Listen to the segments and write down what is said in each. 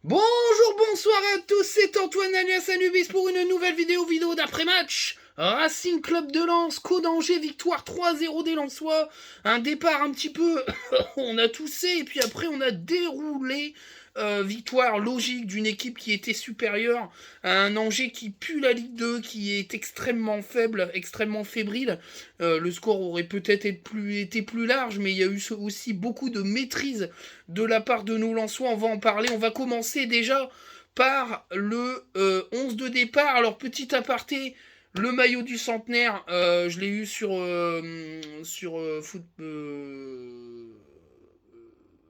Bonjour, bonsoir à tous, c'est Antoine alias Anubis pour une nouvelle vidéo d'après-match. Racing Club de Lens, Co d'Angers, victoire 3-0 des Lensois. Un départ un petit peu, on a toussé et puis après on a déroulé. Victoire logique d'une équipe qui était supérieure à un Angers qui pue la Ligue 2, qui est extrêmement faible, extrêmement fébrile. Le score aurait peut-être été plus large, mais il y a eu aussi beaucoup de maîtrise de la part de nos Lensois. On va en parler. On va commencer déjà par le 11 de départ. Alors, petit aparté, le maillot du centenaire, je l'ai eu sur foot.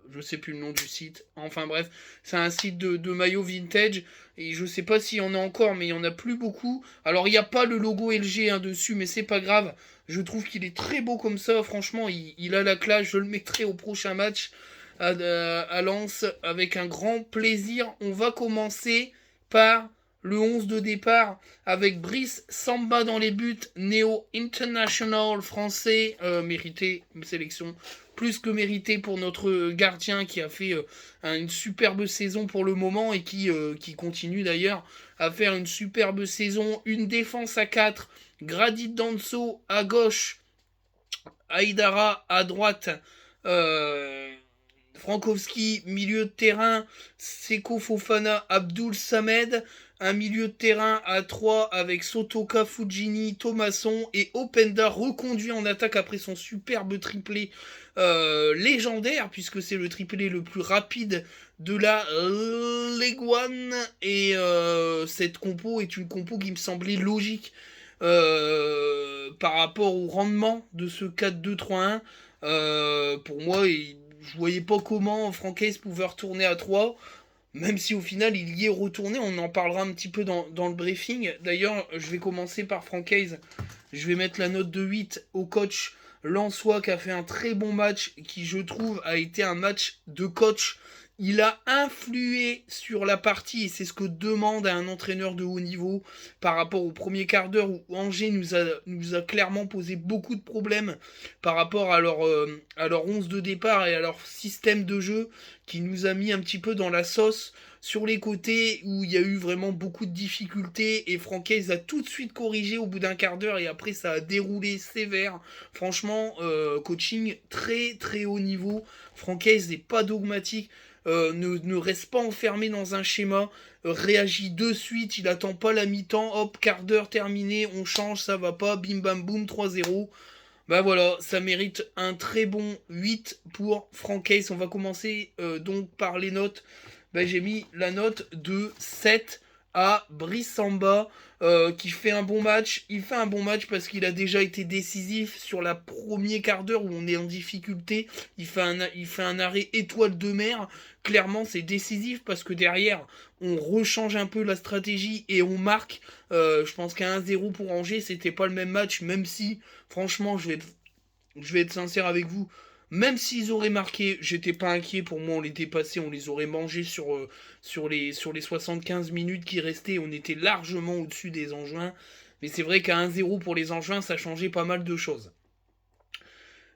Je sais plus le nom du site. Enfin bref, c'est un site de maillots vintage. Et je sais pas s'il y en a encore, mais il y en a plus beaucoup. Alors il n'y a pas le logo LG dessus, mais c'est pas grave. Je trouve qu'il est très beau comme ça. Franchement, il a la classe. Je le mettrai au prochain match à Lens avec un grand plaisir. On va commencer par le 11 de départ avec Brice Samba dans les buts, Néo International français, mérité, une sélection plus que méritée pour notre gardien qui a fait une superbe saison pour le moment et qui continue d'ailleurs à faire une superbe saison. Une défense à 4, Gradit Danso à gauche, Aïdara à droite, euh, Frankowski, milieu de terrain, Seko Fofana, Abdul Samed, un milieu de terrain à 3 avec Sotoka, Fujini, Thomasson et Openda reconduit en attaque après son superbe triplé légendaire, puisque c'est le triplé le plus rapide de la League One. Et cette compo est une compo qui me semblait logique par rapport au rendement de ce 4-2-3-1. Pour moi, je voyais pas comment Francaise pouvait retourner à 3, même si au final il y est retourné. On en parlera un petit peu dans le briefing. D'ailleurs, je vais commencer par Francaise. Je vais mettre la note de 8 au coach Lançois qui a fait un très bon match, qui je trouve a été un match de coach. Il a influé sur la partie et c'est ce que demande à un entraîneur de haut niveau par rapport au premier quart d'heure où Angers nous a clairement posé beaucoup de problèmes par rapport à leur 11 de départ et à leur système de jeu qui nous a mis un petit peu dans la sauce sur les côtés où il y a eu vraiment beaucoup de difficultés et Francaise a tout de suite corrigé au bout d'un quart d'heure et après ça a déroulé sévère. Franchement, coaching très très haut niveau. Francaise n'est pas dogmatique. Ne reste pas enfermé dans un schéma, réagit de suite, il attend pas la mi-temps, hop, quart d'heure terminé, on change, ça va pas, bim bam boum, 3-0. Bah voilà, ça mérite un très bon 8 pour Francaise. On va commencer donc par les notes. Bah, j'ai mis la note de 7 à Brice Samba qui fait un bon match. Il fait un bon match parce qu'il a déjà été décisif sur la premier quart d'heure où on est en difficulté. Il fait un arrêt étoile de mer. Clairement, c'est décisif parce que derrière, on rechange un peu la stratégie et on marque. Je pense qu'à 1-0 pour Angers, c'était pas le même match, même si, franchement, je vais être sincère avec vous. Même s'ils auraient marqué, j'étais pas inquiet. Pour moi, on les dépassait, on les aurait mangés sur les 75 minutes qui restaient. On était largement au-dessus des Angevins. Mais c'est vrai qu'à 1-0 pour les Angevins, ça changeait pas mal de choses.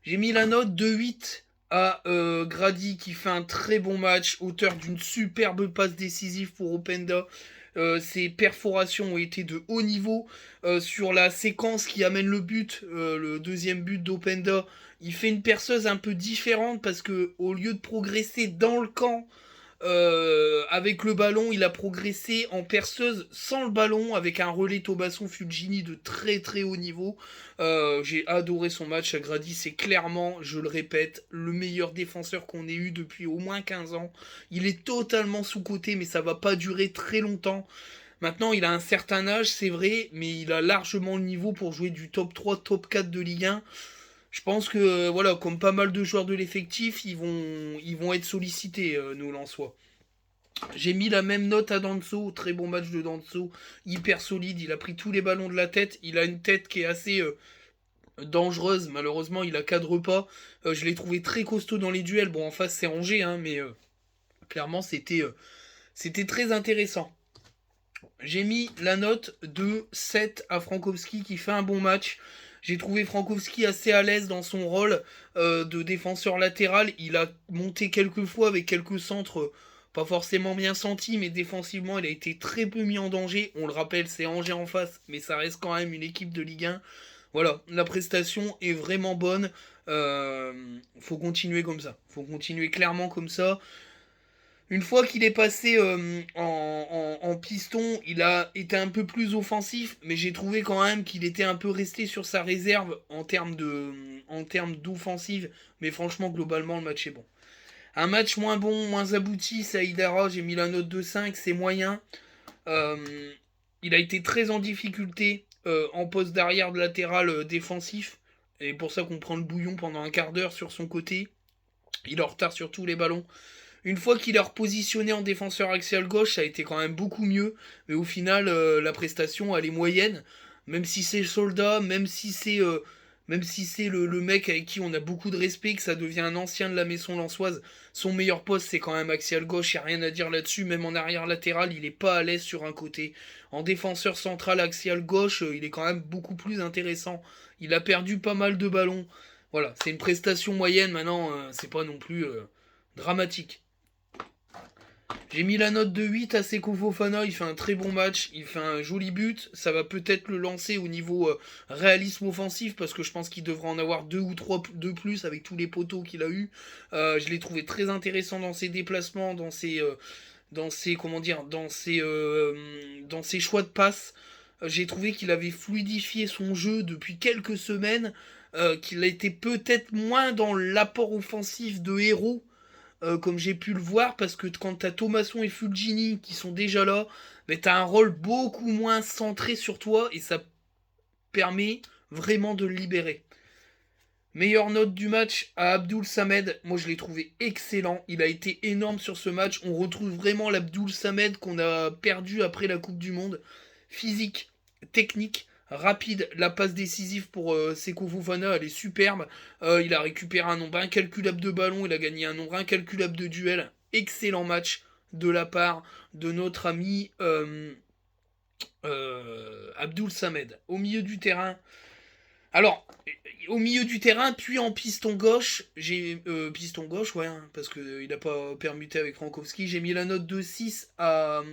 J'ai mis la note de 8 à Grady qui fait un très bon match, auteur d'une superbe passe décisive pour Openda. Ses perforations ont été de haut niveau. Sur la séquence qui amène le but, le deuxième but d'Openda, il fait une perceuse un peu différente parce que au lieu de progresser dans le camp, avec le ballon, il a progressé en perceuse sans le ballon, avec un relais Thomasson Fulgini de très très haut niveau. J'ai adoré son match à Grady, c'est clairement, je le répète, le meilleur défenseur qu'on ait eu depuis au moins 15 ans. Il est totalement sous-coté, mais ça va pas durer très longtemps. Maintenant, il a un certain âge, c'est vrai, mais il a largement le niveau pour jouer du top 3, top 4 de Ligue 1. Je pense que, voilà, comme pas mal de joueurs de l'effectif, ils vont être sollicités, nous, Lensois. J'ai mis la même note à Danso, très bon match de Danso, hyper solide, il a pris tous les ballons de la tête, il a une tête qui est assez dangereuse, malheureusement il a cadre pas, je l'ai trouvé très costaud dans les duels, bon en face c'est Angers, hein, mais clairement c'était très intéressant. J'ai mis la note de 7 à Frankowski qui fait un bon match. J'ai trouvé Frankowski assez à l'aise dans son rôle de défenseur latéral. Il a monté quelques fois avec quelques centres pas forcément bien senti, mais défensivement, il a été très peu mis en danger. On le rappelle, c'est Angers en face, mais ça reste quand même une équipe de Ligue 1. Voilà, la prestation est vraiment bonne. Euh, Faut continuer comme ça. Faut continuer clairement comme ça. Une fois qu'il est passé en piston, il a été un peu plus offensif, mais j'ai trouvé quand même qu'il était un peu resté sur sa réserve en termes d'offensive. Mais franchement, globalement, le match est bon. Un match moins bon, moins abouti, Saïdara, j'ai mis la note de 5, c'est moyen. Euh, il a été très en difficulté en poste d'arrière de latéral défensif. Et pour ça qu'on prend le bouillon pendant un quart d'heure sur son côté. Il est en retard sur tous les ballons. Une fois qu'il est repositionné en défenseur axial gauche, ça a été quand même beaucoup mieux. Mais au final, la prestation, elle est moyenne. Même si c'est le soldat, même si c'est le mec avec qui on a beaucoup de respect, que ça devient un ancien de la maison lançoise, son meilleur poste, c'est quand même axial gauche. Il n'y a rien à dire là-dessus. Même en arrière latéral, il n'est pas à l'aise sur un côté. En défenseur central axial gauche, il est quand même beaucoup plus intéressant. Il a perdu pas mal de ballons. Voilà, c'est une prestation moyenne. Maintenant, c'est pas non plus dramatique. J'ai mis la note de 8 à Seko Fofana, il fait un très bon match, il fait un joli but, ça va peut-être le lancer au niveau réalisme offensif, parce que je pense qu'il devrait en avoir 2 ou 3 de plus avec tous les poteaux qu'il a eu. Je l'ai trouvé très intéressant dans ses déplacements, dans ses choix de passe. J'ai trouvé qu'il avait fluidifié son jeu depuis quelques semaines, qu'il a été peut-être moins dans l'apport offensif de héros, comme j'ai pu le voir, parce que quand t'as Thomasson et Fulgini qui sont déjà là, mais t'as un rôle beaucoup moins centré sur toi et ça permet vraiment de le libérer. Meilleure note du match à Abdoul Samed, moi je l'ai trouvé excellent, il a été énorme sur ce match, on retrouve vraiment l'Abdoul Samed qu'on a perdu après la Coupe du Monde. Physique, technique, rapide, la passe décisive pour Seko Fofana, elle est superbe. Il a récupéré un nombre incalculable de ballons, il a gagné un nombre incalculable de duels. Excellent match de la part de notre ami Abdoul Samed. Au milieu du terrain, alors, au milieu du terrain, puis en piston gauche, j'ai piston gauche, ouais, hein, parce qu'il n'a pas permuté avec Frankowski, j'ai mis la note de 6 à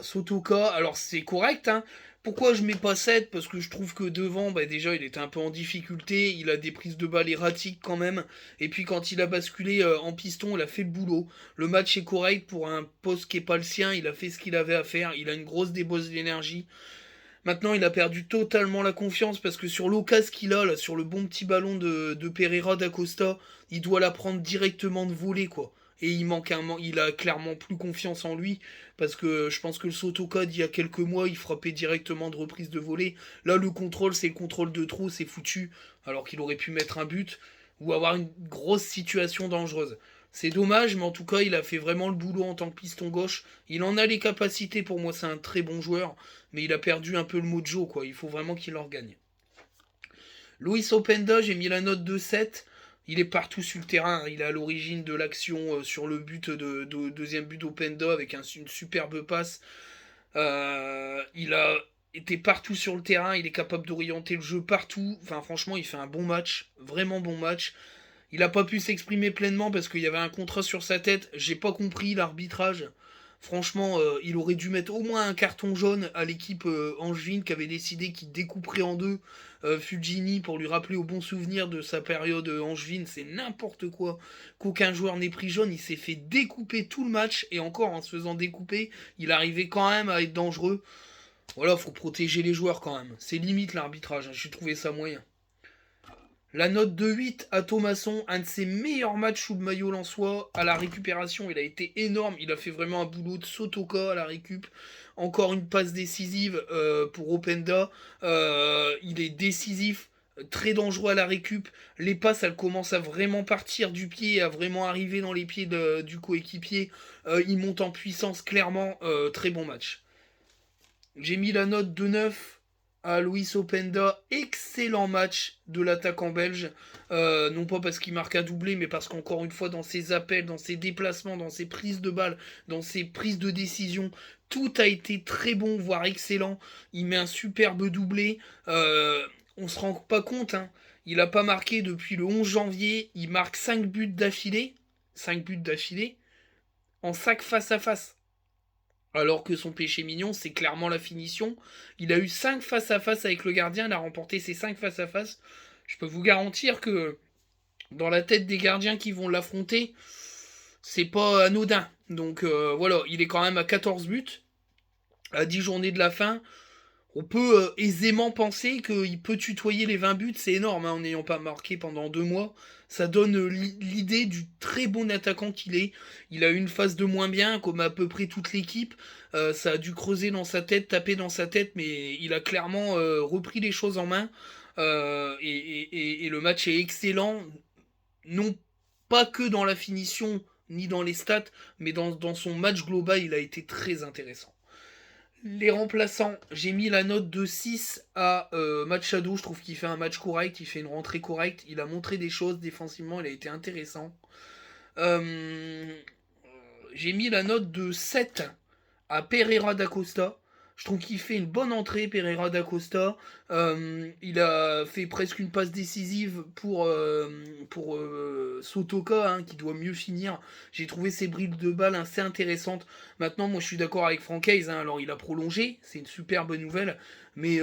Sotoka. Alors c'est correct, hein. Pourquoi je mets pas 7? Parce que je trouve que devant, bah, déjà il était un peu en difficulté, il a des prises de balles erratiques quand même, et puis quand il a basculé en piston, il a fait le boulot. Le match est correct pour un poste qui est pas le sien, il a fait ce qu'il avait à faire, il a une grosse débauche d'énergie. Maintenant, il a perdu totalement la confiance parce que sur l'occasion qu'il a, là, sur le bon petit ballon de Pereira d'Acosta, il doit la prendre directement de volée, quoi. Et il a clairement plus confiance en lui parce que je pense que le Sotoka d'il y a quelques mois, il frappait directement de reprise de volée. Là, le contrôle, c'est le contrôle de trop, c'est foutu. Alors qu'il aurait pu mettre un but ou avoir une grosse situation dangereuse. C'est dommage, mais en tout cas, il a fait vraiment le boulot en tant que piston gauche. Il en a les capacités, pour moi, c'est un très bon joueur, mais il a perdu un peu le mojo, quoi. Il faut vraiment qu'il en regagne. Luis Openda, j'ai mis la note de 7. Il est partout sur le terrain, il est à l'origine de l'action sur le but de deuxième but d'Openda avec une superbe passe. Il a été partout sur le terrain, il est capable d'orienter le jeu partout. Enfin, franchement, il fait un bon match, vraiment bon match. Il n'a pas pu s'exprimer pleinement parce qu'il y avait un contrat sur sa tête. J'ai pas compris l'arbitrage. Franchement, il aurait dû mettre au moins un carton jaune à l'équipe angevine qui avait décidé qu'il découperait en deux Fulgini pour lui rappeler au bon souvenir de sa période angevine. C'est n'importe quoi qu'aucun joueur n'ait pris jaune. Il s'est fait découper tout le match et encore en se faisant découper, il arrivait quand même à être dangereux. Voilà, faut protéger les joueurs quand même. C'est limite l'arbitrage. J'ai trouvé ça moyen. La note de 8 à Thomasson, un de ses meilleurs matchs sous le maillot lensois. À la récupération, il a été énorme. Il a fait vraiment un boulot de Sotoka à la récup. Encore une passe décisive pour Openda. Il est décisif, très dangereux à la récup. Les passes, elles commencent à vraiment partir du pied, à vraiment arriver dans les pieds du coéquipier. Il monte en puissance clairement. Très bon match. J'ai mis la note de 9 à Luis Openda. Excellent match de l'attaquant belge. Non pas parce qu'il marque un doublé, mais parce qu'encore une fois, dans ses appels, dans ses déplacements, dans ses prises de balles, dans ses prises de décision, tout a été très bon, voire excellent. Il met un superbe doublé. On se rend pas compte, hein. Il n'a pas marqué depuis le 11 janvier. Il marque 5 buts d'affilée. 5 buts d'affilée en sac face à face. Alors que son péché mignon, c'est clairement la finition. Il a eu 5 face à face avec le gardien, il a remporté ses 5 face à face. Je peux vous garantir que dans la tête des gardiens qui vont l'affronter, c'est pas anodin. Donc voilà, il est quand même à 14 buts, à 10 journées de la fin. On peut aisément penser qu'il peut tutoyer les 20 buts, c'est énorme, hein, en n'ayant pas marqué pendant 2 mois. Ça donne l'idée du très bon attaquant qu'il est. Il a eu une phase de moins bien, comme à peu près toute l'équipe. Ça a dû creuser dans sa tête, taper dans sa tête, mais il a clairement repris les choses en main. Et le match est excellent, non pas que dans la finition, ni dans les stats, mais dans son match global, il a été très intéressant. Les remplaçants, j'ai mis la note de 6 à Machado. Je trouve qu'il fait un match correct, il fait une rentrée correcte. Il a montré des choses défensivement, il a été intéressant. Euh, j'ai mis la note de 7 à Pereira da Costa. Je trouve qu'il fait une bonne entrée, Pereira da Costa. Il a fait presque une passe décisive pour Sotoka, hein, qui doit mieux finir. J'ai trouvé ses bribes de balles assez intéressantes. Maintenant, moi, je suis d'accord avec Francaise. Hein, alors, il a prolongé, c'est une super bonne nouvelle. Mais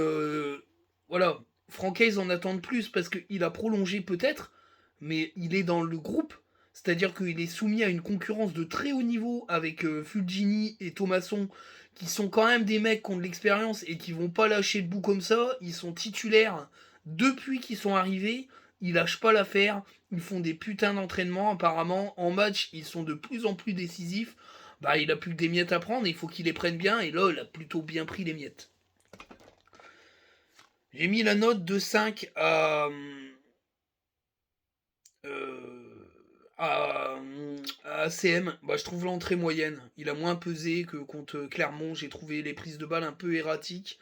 voilà, Francaise en attend de plus parce qu'il a prolongé peut-être, mais il est dans le groupe. C'est-à-dire qu'il est soumis à une concurrence de très haut niveau avec Fulgini et Thomasson, qui sont quand même des mecs qui ont de l'expérience et qui vont pas lâcher le bout comme ça. Ils sont titulaires depuis qu'ils sont arrivés. Ils lâchent pas l'affaire. Ils font des putains d'entraînements. Apparemment, en match, ils sont de plus en plus décisifs. Bah, il a plus que des miettes à prendre. Il faut qu'il les prenne bien. Et là, il a plutôt bien pris les miettes. J'ai mis la note de 5 à ACM, bah, je trouve l'entrée moyenne. Il a moins pesé que contre Clermont. J'ai trouvé les prises de balles un peu erratiques.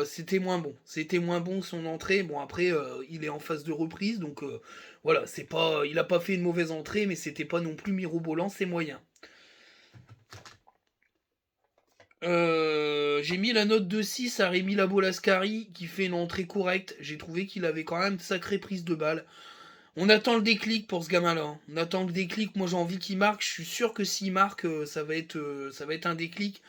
C'était moins bon. C'était moins bon son entrée. Bon, après, il est en phase de reprise. Donc voilà, c'est pas, il a pas fait une mauvaise entrée, mais c'était pas non plus mirobolant. C'est moyen. J'ai mis la note de 6 à Rémi Labolascari qui fait une entrée correcte. J'ai trouvé qu'il avait quand même de sacrées prises de balles. On attend le déclic pour ce gamin-là. Hein. On attend le déclic. Moi, j'ai envie qu'il marque. Je suis sûr que s'il marque, ça va être un déclic.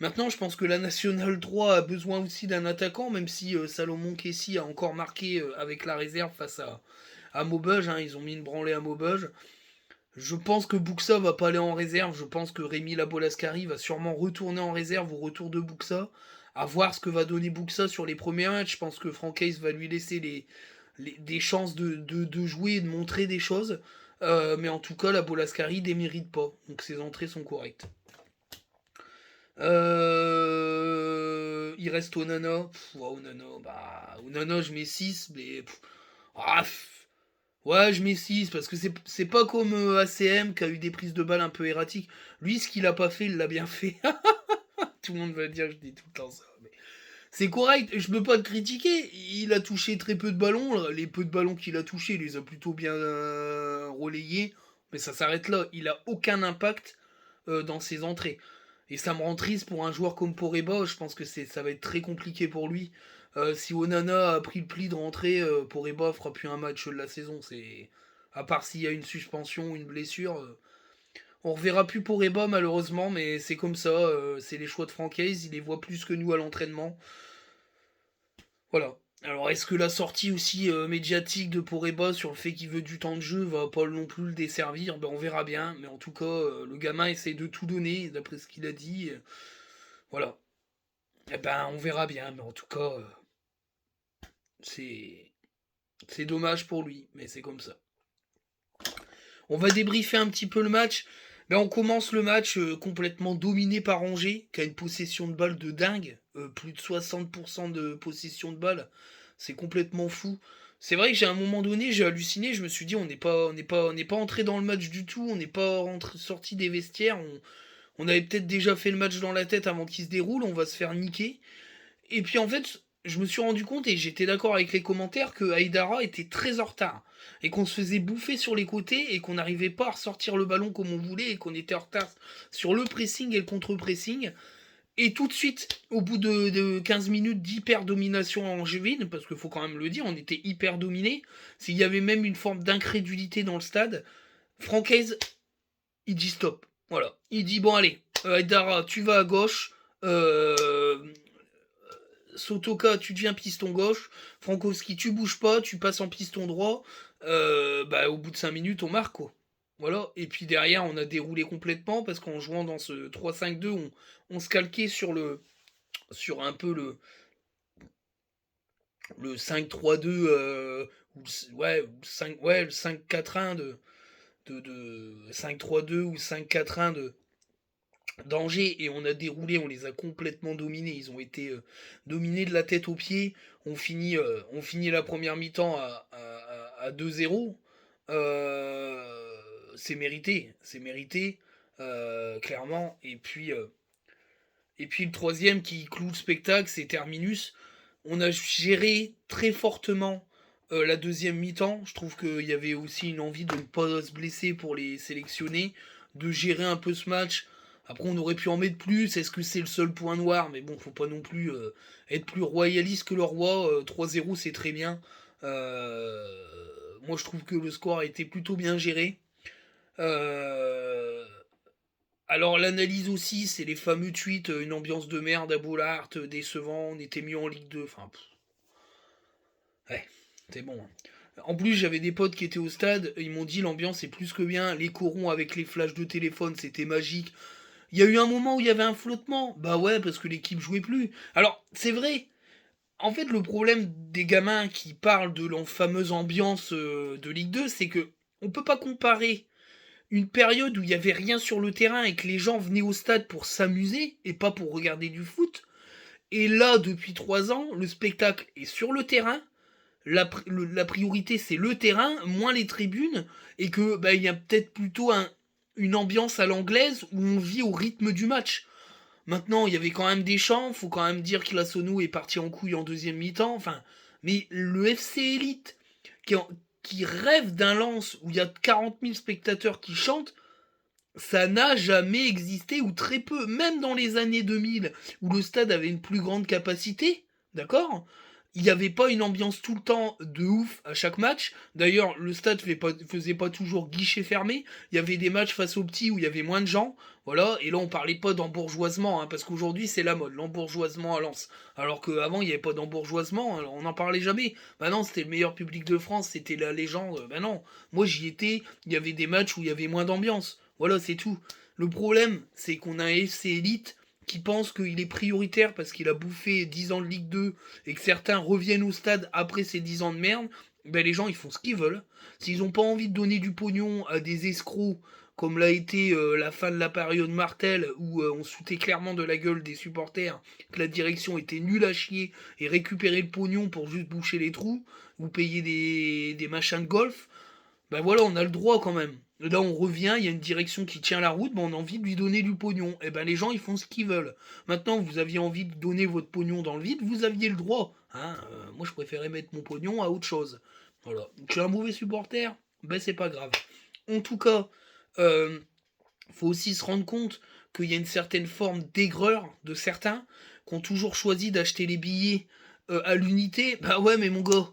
Maintenant, je pense que la Nationale 3 a besoin aussi d'un attaquant, même si Salomon Kessi a encore marqué avec la réserve face à Maubeuge. Hein. Ils ont mis une branlée à Maubeuge. Je pense que Buxa va pas aller en réserve. Je pense que Rémi Labolascari va sûrement retourner en réserve au retour de Buxa. À voir ce que va donner Buxa sur les premiers matchs. Je pense que Francaise va lui laisser des chances de jouer et de montrer des choses. Mais en tout cas, Labolascari ne démérite pas. Donc ses entrées sont correctes. Il reste Onana. Onana, je mets 6, mais. Ouais, je mets 6 parce que c'est pas comme ACM qui a eu des prises de balles un peu erratiques. Lui, ce qu'il a pas fait, il l'a bien fait. Tout le monde va dire que je dis tout le temps ça. Mais c'est correct, je peux pas te critiquer. Il a touché très peu de ballons. Les peu de ballons qu'il a touchés, il les a plutôt bien relayés. Mais ça s'arrête là. Il a aucun impact dans ses entrées. Et ça me rend triste pour un joueur comme Poreba. Je pense que ça va être très compliqué pour lui. Si Onana a pris le pli de rentrer, Poreba fera plus un match de la saison. À part s'il y a une suspension ou une blessure. On reverra plus Poreba malheureusement, mais c'est comme ça. C'est les choix de Francaise. Il les voit plus que nous à l'entraînement. Voilà. Alors, est-ce que la sortie aussi médiatique de Poreba sur le fait qu'il veut du temps de jeu va pas non plus le desservir? Ben, on verra bien. Mais en tout cas, le gamin essaie de tout donner, d'après ce qu'il a dit. Voilà. Eh ben, on verra bien. Mais en tout cas, c'est c'est dommage pour lui. Mais c'est comme ça. On va débriefer un petit peu le match. Ben, on commence le match complètement dominé par Angers, qui a une possession de balle de dingue. Plus de 60% de possession de balle. C'est complètement fou. C'est vrai que j'ai à un moment donné, j'ai halluciné, je me suis dit on n'est pas entré dans le match du tout, on n'est pas sorti des vestiaires, on avait peut-être déjà fait le match dans la tête avant qu'il se déroule, on va se faire niquer. Et puis en fait, je me suis rendu compte, et j'étais d'accord avec les commentaires, que Aïdara était très en retard. Et qu'on se faisait bouffer sur les côtés, et qu'on n'arrivait pas à ressortir le ballon comme on voulait, et qu'on était en retard sur le pressing et le contre-pressing. Et tout de suite, au bout de 15 minutes d'hyper domination angevine, parce qu'il faut quand même le dire, on était hyper dominé, s'il y avait même une forme d'incrédulité dans le stade, Francaise, il dit stop. Voilà. Il dit bon allez, Aïdara, tu vas à gauche. Sotoka, tu deviens piston gauche. Frankowski, tu bouges pas, tu passes en piston droit. Au bout de 5 minutes, on marque quoi. Voilà. Et puis derrière, on a déroulé complètement parce qu'en jouant dans ce 3-5-2, on se calquait sur un peu le 5-3-2 le 5-4-1 de 5-3-2 ou 5-4-1 d'Angers, et on a déroulé, on les a complètement dominés. Ils ont été dominés de la tête aux pieds. On finit la première mi-temps à 2-0. C'est mérité, clairement. Et puis le troisième qui cloue le spectacle, c'est Terminus. On a géré très fortement la deuxième mi-temps. Je trouve qu'il y avait aussi une envie de ne pas se blesser pour les sélectionner, de gérer un peu ce match. Après, on aurait pu en mettre plus. Est-ce que c'est le seul point noir? Mais bon, faut pas non plus être plus royaliste que le roi. 3-0, c'est très bien. Moi, je trouve que le score a été plutôt bien géré. Euh, alors l'analyse aussi, c'est les fameux tweets, une ambiance de merde à Bollard, décevant, on était mieux en Ligue 2, enfin, ouais, c'est bon, hein. En plus, j'avais des potes qui étaient au stade, ils m'ont dit l'ambiance est plus que bien, les corons avec les flashs de téléphone, c'était magique. Il y a eu un moment où il y avait un flottement, bah ouais, parce que l'équipe jouait plus. Alors, c'est vrai, en fait, le problème des gamins qui parlent de la fameuse ambiance de Ligue 2, c'est que on peut pas comparer une période où il y avait rien sur le terrain et que les gens venaient au stade pour s'amuser et pas pour regarder du foot. Et là, depuis 3 ans, le spectacle est sur le terrain. La priorité, c'est le terrain, moins les tribunes, et que il y a peut-être plutôt une ambiance à l'anglaise où on vit au rythme du match. Maintenant, il y avait quand même des chants, faut quand même dire que la Sonou est parti en couille en deuxième mi-temps, enfin, mais le FC Elite, qui, qui rêve d'un lance où il y a 40 000 spectateurs qui chantent, ça n'a jamais existé, ou très peu, même dans les années 2000, où le stade avait une plus grande capacité, d'accord? Il n'y avait pas une ambiance tout le temps de ouf à chaque match. D'ailleurs, le stade faisait pas toujours guichet fermé. Il y avait des matchs face aux petits où il y avait moins de gens. Voilà. Et là, on parlait pas d'embourgeoisement, hein, parce qu'aujourd'hui, c'est la mode, l'embourgeoisement à Lens. Alors qu'avant, il n'y avait pas d'embourgeoisement, alors on n'en parlait jamais. Bah non, c'était le meilleur public de France, c'était la légende. Bah non. Moi, j'y étais, il y avait des matchs où il y avait moins d'ambiance. Voilà, c'est tout. Le problème, c'est qu'on a un FC Elite qui pense qu'il est prioritaire parce qu'il a bouffé 10 ans de Ligue 2 et que certains reviennent au stade après ces 10 ans de merde, les gens ils font ce qu'ils veulent. S'ils n'ont pas envie de donner du pognon à des escrocs comme l'a été la fin de la période Martel où on se foutait clairement de la gueule des supporters, que la direction était nulle à chier et récupérer le pognon pour juste boucher les trous ou payer des machins de golf, voilà, on a le droit quand même. Là, on revient, il y a une direction qui tient la route, on a envie de lui donner du pognon. Les gens, ils font ce qu'ils veulent. Maintenant, vous aviez envie de donner votre pognon dans le vide, vous aviez le droit. Hein. Moi, je préférais mettre mon pognon à autre chose. Voilà. Je suis un mauvais supporter, c'est pas grave. En tout cas, euh, faut aussi se rendre compte qu'il y a une certaine forme d'aigreur de certains qui ont toujours choisi d'acheter les billets à l'unité. Bah ouais, mais mon gars,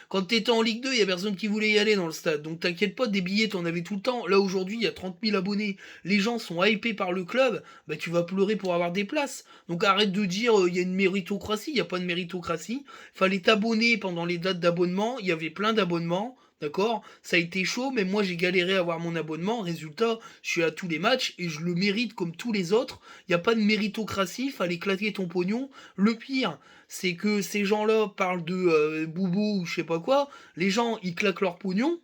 quand t'étais en Ligue 2, il y a personne qui voulait y aller dans le stade. Donc t'inquiète pas, des billets, t'en avais tout le temps. Là, aujourd'hui, il y a 30 000 abonnés. Les gens sont hypés par le club. Tu vas pleurer pour avoir des places. Donc arrête de dire, il y a une méritocratie. Il n'y a pas de méritocratie. Fallait t'abonner pendant les dates d'abonnement. Il y avait plein d'abonnements. D'accord? Ça a été chaud, mais moi j'ai galéré à avoir mon abonnement. Résultat, je suis à tous les matchs et je le mérite comme tous les autres. Il n'y a pas de méritocratie, fallait claquer ton pognon. Le pire, c'est que ces gens-là parlent de boubou ou je sais pas quoi. Les gens, ils claquent leur pognon,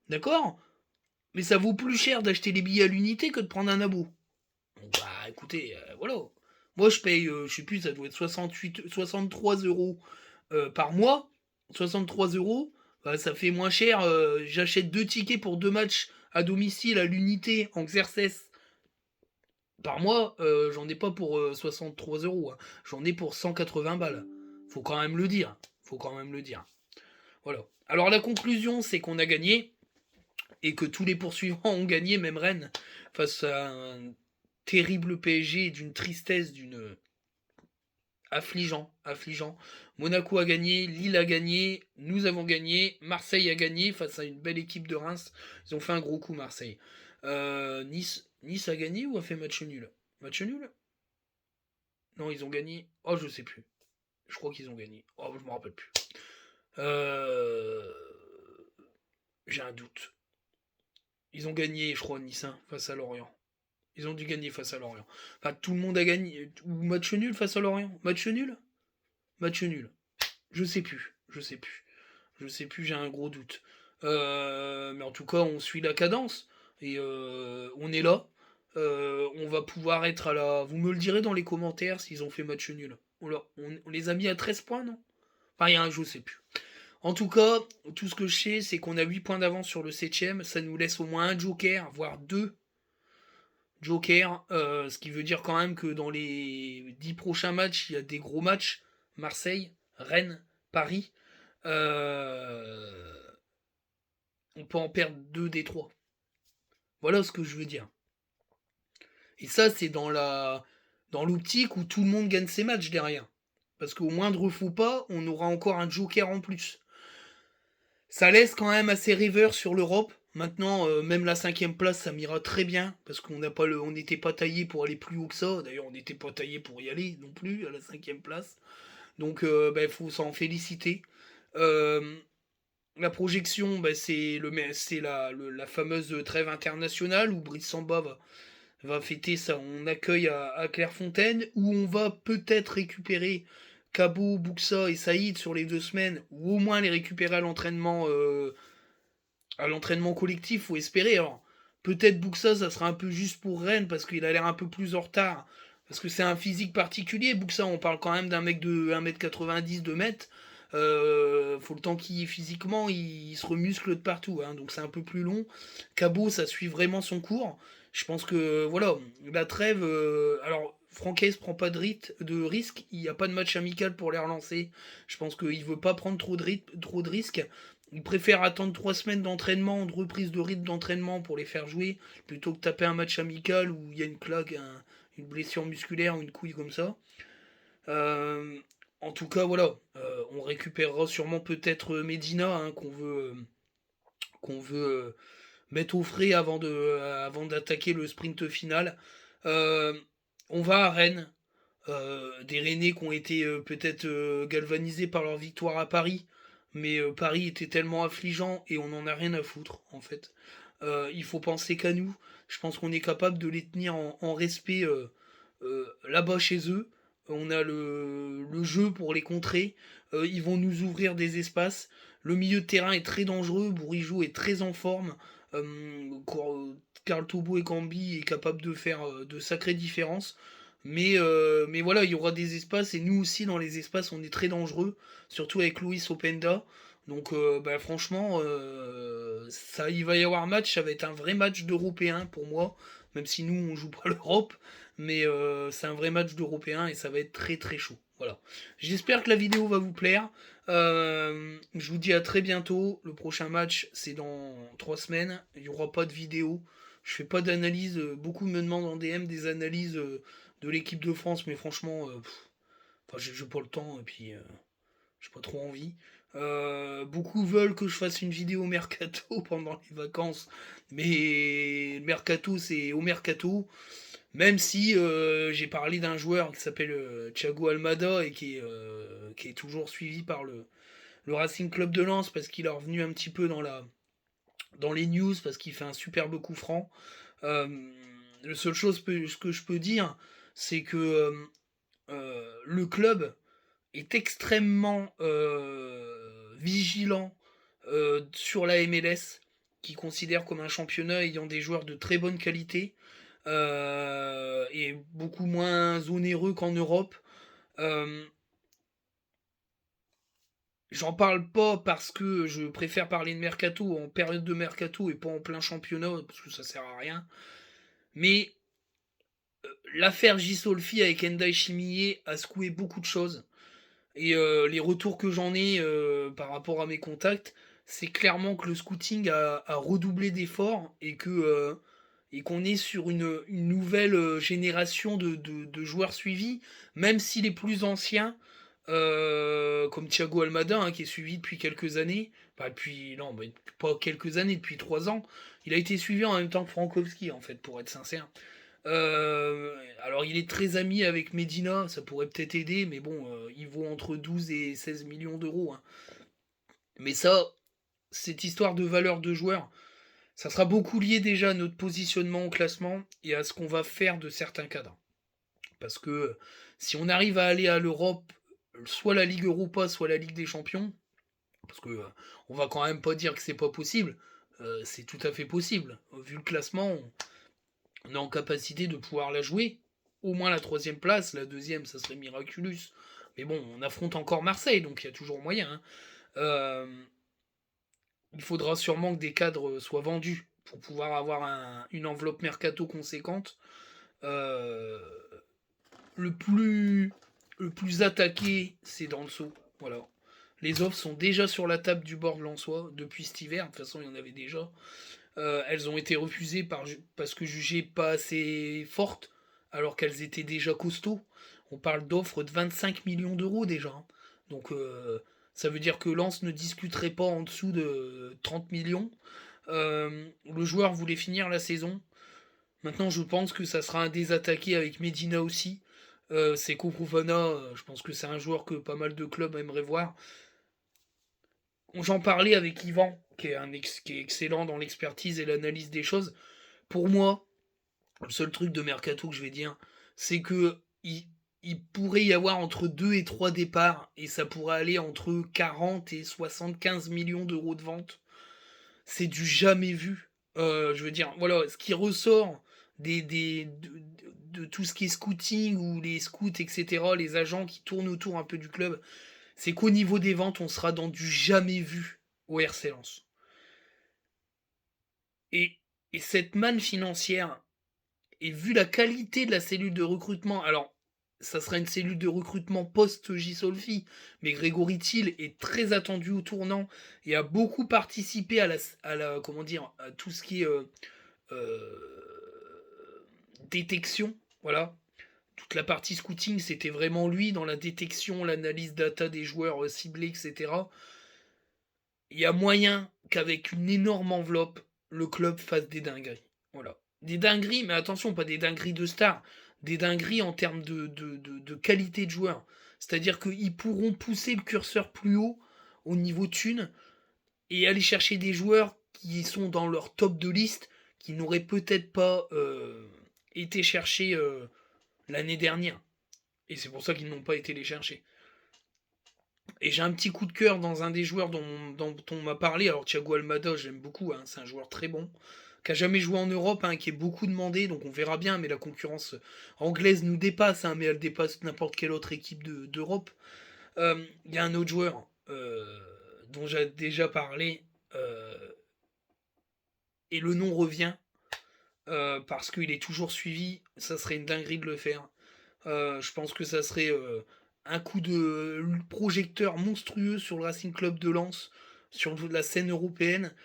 d'accord? Mais ça vaut plus cher d'acheter les billets à l'unité que de prendre un abo. Donc, écoutez, voilà. Moi, je paye, je sais plus, ça doit être 63 euros par mois. 63 euros, ça fait moins cher. J'achète 2 tickets pour 2 matchs à domicile à l'unité en Xerxes par mois. J'en ai pas pour 63 euros. Hein. J'en ai pour 180 balles. Faut quand même le dire. Faut quand même le dire. Voilà. Alors la conclusion, c'est qu'on a gagné et que tous les poursuivants ont gagné, même Rennes, face à un terrible PSG d'une tristesse, d'une Affligeant, affligeant. Monaco a gagné, Lille a gagné, nous avons gagné, Marseille a gagné face à une belle équipe de Reims. Ils ont fait un gros coup, Marseille. Nice a gagné ou a fait match nul? Match nul? Non, ils ont gagné. Oh, je sais plus. Je crois qu'ils ont gagné. Oh, je me rappelle plus. J'ai un doute. Ils ont gagné, je crois, Nice 1 face à Lorient. Ils ont dû gagner face à Lorient. Enfin, tout le monde a gagné. Ou match nul face à Lorient? Match nul? Match nul. Je sais plus. Je sais plus. Je sais plus, j'ai un gros doute. Mais en tout cas, on suit la cadence. Et on est là. On va pouvoir être à la. Vous me le direz dans les commentaires s'ils ont fait match nul. On les a mis à 13 points, non? Enfin, il y a un, je sais plus. En tout cas, tout ce que je sais, c'est qu'on a 8 points d'avance sur le 7ème. Ça nous laisse au moins un joker, voire deux jokers. Ce qui veut dire quand même que dans les 10 prochains matchs, il y a des gros matchs. Marseille, Rennes, Paris. On peut en perdre 2 des 3. Voilà ce que je veux dire. Et ça, c'est dans l'optique où tout le monde gagne ses matchs derrière. Parce qu'au moindre faux pas, on aura encore un joker en plus. Ça laisse quand même assez rêveur sur l'Europe. Maintenant, même la 5ème place, ça m'ira très bien. Parce qu'on n'était pas taillé pour aller plus haut que ça. D'ailleurs, on n'était pas taillé pour y aller non plus, à la 5ème place. Donc, faut s'en féliciter. La projection, c'est la fameuse trêve internationale où Brice Samba va fêter son accueil à Clairefontaine, où on va peut-être récupérer Cabo, Buxa et Saïd sur les 2 semaines, ou au moins les récupérer à l'entraînement collectif, faut espérer. Alors, peut-être Buxa, ça sera un peu juste pour Rennes, parce qu'il a l'air un peu plus en retard, parce que c'est un physique particulier. Buxa, on parle quand même d'un mec de 1m90, 2 mètres. Faut le temps qu'il physiquement il se remuscle de partout, hein, donc c'est un peu plus long. Cabo, ça suit vraiment son cours. Je pense que voilà, la trêve. Alors, Francaise prend pas de risque. Il n'y a pas de match amical pour les relancer. Je pense qu'il veut pas prendre trop de risques. Il préfère attendre 3 semaines d'entraînement, de reprise de rythme d'entraînement pour les faire jouer, plutôt que taper un match amical où il y a une claque, une blessure musculaire ou une couille comme ça. Euh, En tout cas, voilà, on récupérera sûrement peut-être Medina, hein, qu'on veut mettre au frais avant d'attaquer le sprint final. Euh, on va à Rennes, des Rennais qui ont été peut-être galvanisés par leur victoire à Paris, mais Paris était tellement affligeant et on n'en a rien à foutre en fait. Il faut penser qu'à nous. Je pense qu'on est capable de les tenir en respect là-bas chez eux. On a le jeu pour les contrer. Ils vont nous ouvrir des espaces. Le milieu de terrain est très dangereux. Bourigeau est très en forme. Karl Tobo et Cambi est capable de faire de sacrées différences. Mais voilà, il y aura des espaces et nous aussi dans les espaces on est très dangereux, surtout avec Luis Openda. Donc franchement, ça, il va y avoir match, ça va être un vrai match d'Européen pour moi, même si nous on joue pas l'Europe, mais c'est un vrai match d'Européen et ça va être très très chaud. Voilà. J'espère que la vidéo va vous plaire. Je vous dis à très bientôt. Le prochain match c'est dans 3 semaines. Il n'y aura pas de vidéo. Je fais pas d'analyse. Beaucoup me demandent en DM des analyses de l'équipe de France, mais franchement, j'ai pas le temps et puis j'ai pas trop envie. Beaucoup veulent que je fasse une vidéo mercato pendant les vacances, mais mercato c'est au mercato. Même si j'ai parlé d'un joueur qui s'appelle Thiago Almada et qui est toujours suivi par le Racing Club de Lens parce qu'il est revenu un petit peu dans les news parce qu'il fait un superbe coup franc. Euh, la seule chose que je peux dire, c'est que le club est extrêmement vigilant sur la MLS, qui considère comme un championnat ayant des joueurs de très bonne qualité et beaucoup moins onéreux qu'en Europe. Euh, J'en parle pas parce que je préfère parler de mercato en période de mercato et pas en plein championnat, parce que ça sert à rien. Mais l'affaire Gisolfi avec Endai Chimie a secoué beaucoup de choses. Et les retours que j'en ai par rapport à mes contacts, c'est clairement que le scouting a redoublé d'efforts et que et qu'on est sur une nouvelle génération de joueurs suivis, même si les plus anciens, comme Thiago Almada, hein, qui est suivi depuis quelques années, non, mais pas quelques années, depuis 3 ans, il a été suivi en même temps que Frankowski, en fait, pour être sincère. Alors il est très ami avec Medina, ça pourrait peut-être aider, mais bon, il vaut entre 12 et 16 millions d'euros, hein. Mais ça, cette histoire de valeur de joueur, ça sera beaucoup lié déjà à notre positionnement au classement et à ce qu'on va faire de certains cadres. Parce que si on arrive à aller à l'Europe, soit la Ligue Europa, soit la Ligue des Champions, parce que on va quand même pas dire que c'est pas possible, c'est tout à fait possible. Vu le classement, on est en capacité de pouvoir la jouer. Au moins la troisième place, la deuxième, ça serait miraculous. Mais bon, on affronte encore Marseille, donc il y a toujours moyen, hein. Il faudra sûrement que des cadres soient vendus pour pouvoir avoir une enveloppe mercato conséquente. Euh, le plus le plus attaqué, c'est Danso. Voilà. Les offres sont déjà sur la table du bord de Lensois depuis cet hiver. De toute façon, il y en avait déjà. Elles ont été refusées parce que jugées pas assez fortes, alors qu'elles étaient déjà costauds. On parle d'offres de 25 millions d'euros déjà, hein. Donc ça veut dire que Lens ne discuterait pas en dessous de 30 millions. Le joueur voulait finir la saison. Maintenant, je pense que ça sera un désattaqué avec Medina aussi. Seko Fofana, je pense que c'est un joueur que pas mal de clubs aimeraient voir. J'en parlais avec Yvan, qui est excellent dans l'expertise et l'analyse des choses. Pour moi, le seul truc de mercato que je vais dire, c'est que il pourrait y avoir entre 2 et 3 départs, et ça pourrait aller entre 40 et 75 millions d'euros de vente. C'est du jamais vu. Je veux dire, voilà, ce qui ressort de tout ce qui est scouting, ou les scouts, etc., les agents qui tournent autour un peu du club, c'est qu'au niveau des ventes, on sera dans du jamais vu au RC Lens. Et, et cette manne financière, et vu la qualité de la cellule de recrutement, alors ça sera une cellule de recrutement post-J-Solfi, mais Grégory Thiel est très attendu au tournant et a beaucoup participé comment dire, à tout ce qui est détection, voilà. Toute la partie scouting, c'était vraiment lui dans la détection, l'analyse data des joueurs ciblés, etc. Il y a moyen qu'avec une énorme enveloppe, le club fasse des dingueries. Voilà. Des dingueries, mais attention, pas des dingueries de stars, des dingueries en termes de qualité de joueurs. C'est-à-dire qu'ils pourront pousser le curseur plus haut au niveau thune et aller chercher des joueurs qui sont dans leur top de liste, qui n'auraient peut-être pas été cherchés l'année dernière. Et c'est pour ça qu'ils n'ont pas été les chercher. Et j'ai un petit coup de cœur dans un des joueurs dont on m'a parlé. Alors Thiago Almada, j'aime beaucoup, hein, c'est un joueur très bon, qui a jamais joué en Europe, hein, qui est beaucoup demandé, donc on verra bien, mais la concurrence anglaise nous dépasse, hein, mais elle dépasse n'importe quelle autre équipe d'Europe. Il y a un autre joueur dont j'ai déjà parlé, et le nom revient, parce qu'il est toujours suivi, ça serait une dinguerie de le faire. Je pense que ça serait un coup de projecteur monstrueux sur le Racing Club de Lens, sur la scène européenne.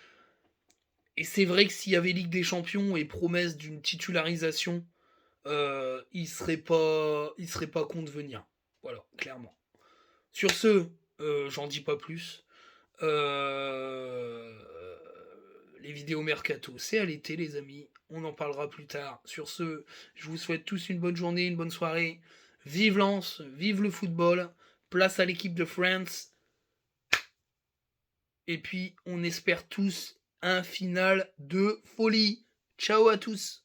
Et c'est vrai que s'il y avait Ligue des Champions et promesse d'une titularisation, il serait pas con de venir. Voilà, clairement. Sur ce, j'en dis pas plus. Euh, les vidéos mercato, c'est à l'été, les amis. On en parlera plus tard. Sur ce, je vous souhaite tous une bonne journée, une bonne soirée. Vive Lens, vive le football. Place à l'équipe de France. Et puis, on espère tous un final de folie. Ciao à tous.